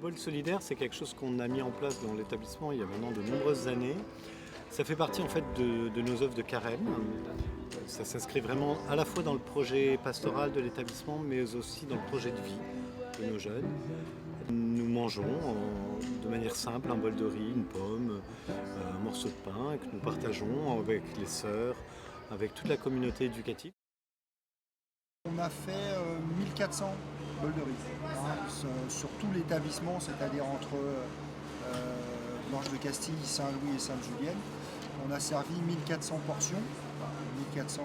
bol solidaire, c'est quelque chose qu'on a mis en place dans l'établissement il y a maintenant de nombreuses années. Ça fait partie en fait de nos œuvres de carême. Ça s'inscrit vraiment à la fois dans le projet pastoral de l'établissement, mais aussi dans le projet de vie de nos jeunes. Nous mangeons de manière simple un bol de riz, une pomme, un morceau de pain que nous partageons avec les sœurs, avec toute la communauté éducative. On a fait 1400 bols de riz sur tout l'établissement, c'est-à-dire entre Blanche de Castille, Saint-Louis et Sainte-Julienne. On a servi 1400 portions, 1400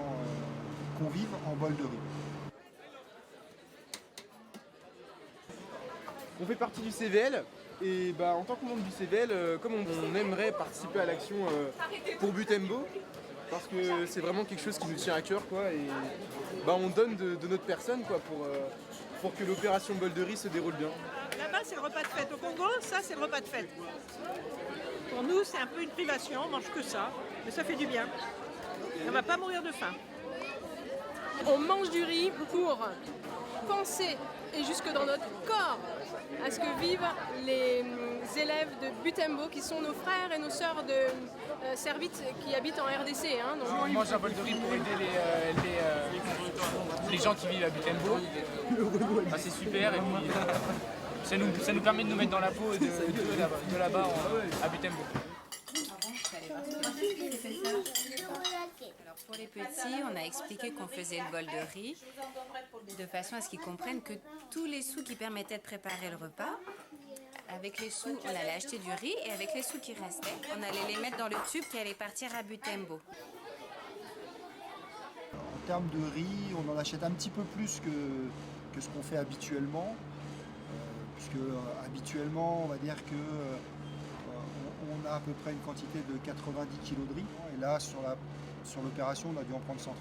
convives en bol de riz. On fait partie du CVL et en tant que membre du CVL, comme on aimerait participer à l'action pour Butembo, parce que c'est vraiment quelque chose qui nous tient à cœur, quoi, et on donne de notre personne, quoi, pour que l'opération bol de riz se déroule bien. Là-bas, c'est le repas de fête. Au Congo, ça, c'est le repas de fête. Pour nous, c'est un peu une privation, on mange que ça, mais ça fait du bien. On ne va pas mourir de faim. On mange du riz pour penser, et jusque dans notre corps, à ce que vivent les élèves de Butembo, qui sont nos frères et nos sœurs de Servite qui habitent en RDC. Donc on mange un bol de riz pour aider les gens qui vivent à Butembo. C'est super, et puis ça nous permet de nous mettre dans la peau de là-bas à Butembo. Alors pour les petits, on a expliqué qu'on faisait le bol de riz de façon à ce qu'ils comprennent que tous les sous qui permettaient de préparer le repas, avec les sous, on allait acheter du riz, et avec les sous qui restaient, on allait les mettre dans le tube qui allait partir à Butembo. En termes de riz, on en achète un petit peu plus que ce qu'on fait habituellement, puisque habituellement, on va dire que on a à peu près une quantité de 90 kg de riz, et là sur l'opération on a dû en prendre 130.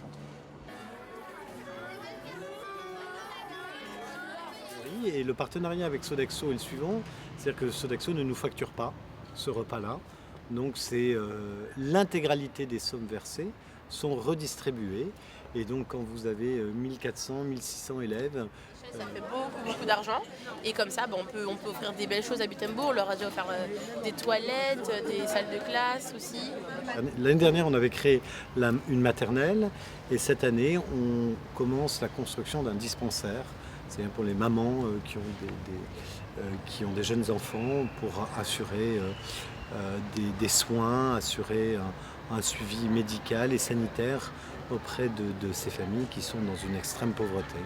Et le partenariat avec Sodexo est le suivant, c'est-à-dire que Sodexo ne nous facture pas ce repas-là, donc c'est l'intégralité des sommes versées sont redistribuées, et donc quand vous avez 1400, 1600 élèves, ça fait beaucoup d'argent, et comme ça on peut offrir des belles choses à Butembo. On leur a déjà offert des toilettes, des salles de classe aussi. L'année dernière on avait créé une maternelle, et cette année on commence la construction d'un dispensaire, c'est-à-dire pour les mamans qui ont des jeunes enfants, pour assurer des soins, assurer un suivi médical et sanitaire auprès de ces familles qui sont dans une extrême pauvreté.